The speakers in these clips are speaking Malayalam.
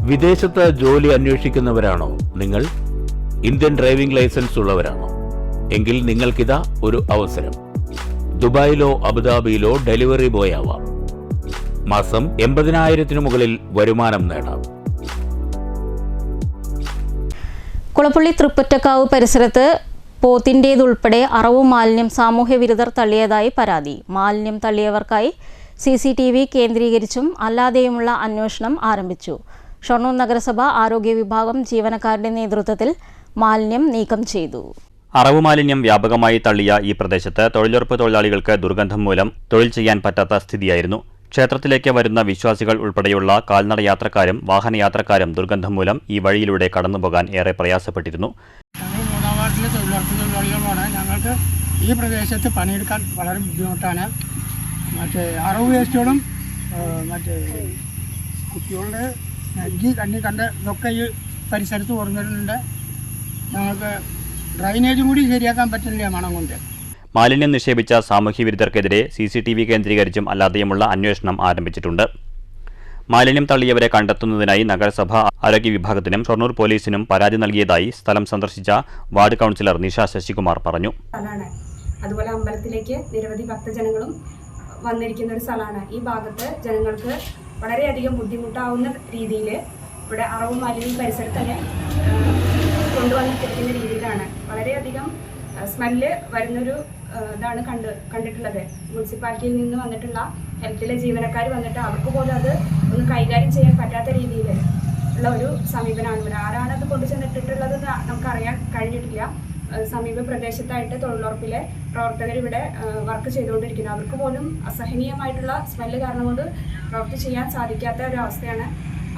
വിദേശത്ത് ജോലി അന്വേഷിക്കുന്നവരാണോ നിങ്ങൾ? ഇന്ത്യൻ ഡ്രൈവിംഗ് ലൈസൻസ് ഉള്ളവരാണോ? എങ്കിൽ നിങ്ങൾക്കിതാ ഒരു അവസരം. ദുബായിലോ അബുദാബിയിലോ ഡെലിവറി ബോയ് ആവാം. മാസം 80,000 മുകളിൽ വരുമാനം നേടാം. കുളപ്പള്ളി തൃപ്പറ്റക്കാവ് പരിസരത്ത് പോത്തിൻ്റേതുൾപ്പെടെ അറവു മാലിന്യം സാമൂഹ്യ വിരുദ്ധർ തള്ളിയതായി പരാതി. മാലിന്യം തള്ളിയവർക്കായി CCTV കേന്ദ്രീകരിച്ചും അല്ലാതെയുമുള്ള അന്വേഷണം ആരംഭിച്ചു. ഷൊർണൂർ നഗരസഭ ആരോഗ്യ വിഭാഗം ജീവനക്കാരുടെ നേതൃത്വത്തിൽ മാലിന്യം നീക്കം ചെയ്തു. അറവു മാലിന്യം വ്യാപകമായി തള്ളിയ ഈ പ്രദേശത്ത് തൊഴിലുറപ്പ് തൊഴിലാളികൾക്ക് ദുർഗന്ധം മൂലം തൊഴിൽ ചെയ്യാൻ പറ്റാത്ത സ്ഥിതിയായിരുന്നു. ക്ഷേത്രത്തിലേക്ക് വരുന്ന വിശ്വാസികൾ ഉൾപ്പെടെയുള്ള കാൽനട യാത്രക്കാരും വാഹനയാത്രക്കാരും ദുർഗന്ധം മൂലം ഈ വഴിയിലൂടെ കടന്നുപോകാൻ ഏറെ പ്രയാസപ്പെട്ടിരുന്നു. ഞങ്ങൾ 3-ാം വാർഡിലെ തൊഴിലുറപ്പ് തൊഴിലാളികളാണ്. ഞങ്ങൾക്ക് ഈ പ്രദേശത്ത് പണിയെടുക്കാൻ വളരെ ബുദ്ധിമുട്ടാണ്. അറവ് വേസ്റ്റുകളും കുട്ടികളുടെ നെഞ്ചി കണ്ണി കണ്ട ഇതൊക്കെ ഈ പരിസരത്ത് കുറഞ്ഞിട്ടുണ്ട്. ഞങ്ങൾക്ക് ഡ്രൈനേജും കൂടി ശരിയാക്കാൻ പറ്റില്ല മണം കൊണ്ട്. മാലിന്യം നിക്ഷേപിച്ച സാമൂഹ്യ വിരുദ്ധർക്കെതിരെ CCTV കേന്ദ്രീകരിച്ചും അല്ലാതെയുമുള്ള അന്വേഷണം ആരംഭിച്ചിട്ടുണ്ട്. മാലിന്യം തള്ളിയവരെ കണ്ടെത്തുന്നതിനായി നഗരസഭ ആരോഗ്യ വിഭാഗത്തിനും ഷൊർണൂർ പോലീസിനും പരാതി നൽകിയതായി സ്ഥലം സന്ദർശിച്ച വാർഡ് കൗൺസിലർ നിഷ ശശികുമാർ പറഞ്ഞു. അതുപോലെ അമ്പലത്തിലേക്ക് നിരവധി ഭക്തജനങ്ങളും വന്നിരിക്കുന്ന ഒരു സ്ഥലമാണ്. ഈ ഭാഗത്ത് ജനങ്ങൾക്ക് വളരെയധികം ബുദ്ധിമുട്ടാവുന്ന രീതിയിൽ ഇവിടെ അറവ് മാലിന്യം പരിസരത്ത് തന്നെ കൊണ്ടുവന്നിരിക്കുന്ന രീതിയിലാണ് വളരെയധികം സ്മെല്ല് വരുന്നൊരു ഇതാണ് കണ്ടിട്ടുള്ളത്. മുനിസിപ്പാലിറ്റിയിൽ നിന്ന് വന്നിട്ടുള്ള ഹെൽത്തിലെ ജീവനക്കാർ വന്നിട്ട് അവർക്ക് പോലും അത് ഒന്ന് കൈകാര്യം ചെയ്യാൻ പറ്റാത്ത രീതിയിൽ ഉള്ള ഒരു സമീപനമാണ് ഇവിടെ. ആരാണ് അത് കൊണ്ടുചെന്നിട്ടുള്ളത് നമുക്കറിയാൻ കഴിഞ്ഞിട്ടില്ല. സമീപ പ്രദേശത്തായിട്ട് തൊഴിലുറപ്പിലെ പ്രവർത്തകർ ഇവിടെ വർക്ക് ചെയ്തുകൊണ്ടിരിക്കുന്നു. അവർക്ക് പോലും അസഹനീയമായിട്ടുള്ള സ്മെല്ല് കാരണം കൊണ്ട് പ്രവൃത്തി ചെയ്യാൻ സാധിക്കാത്ത ഒരു അവസ്ഥയാണ്.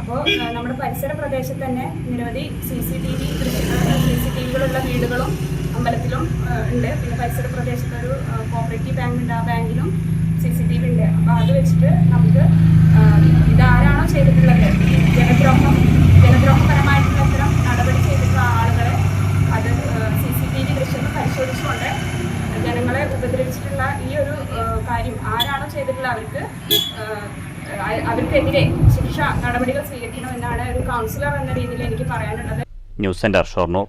അപ്പോൾ നമ്മുടെ പരിസര പ്രദേശത്ത് തന്നെ നിരവധി CCTVകളുള്ള വീടുകളും അമ്പലത്തിലും ഉണ്ട്. പിന്നെ പരിസര പ്രദേശത്ത് ഒരു കോപ്പറേറ്റീവ് ബാങ്ക് ഉണ്ട്, ആ ബാങ്കിലും CCTV ഉണ്ട്. അപ്പോൾ അത് വെച്ചിട്ട് നമുക്ക് ഇതാരാണോ ചെയ്തിട്ടുള്ളത് ജനദ്രോഹപരമായിട്ടുള്ള ഇത്തരം നടപടി ചെയ്തിട്ടുള്ള ആളുകളെ അത് CCTV ദൃശ്യങ്ങൾ പരിശോധിച്ചുകൊണ്ട് ജനങ്ങളെ ഉപദ്രവിച്ചിട്ടുള്ള ഈ ഒരു കാര്യം ആരാണോ ചെയ്തിട്ടുള്ള അവർക്കെതിരെ ശിക്ഷ നടപടികൾ സ്വീകരിക്കണമെന്നാണ് ഒരു കൗൺസിലർ എന്ന രീതിയിൽ എനിക്ക് പറയാനുള്ളത്. News centre Shoranur.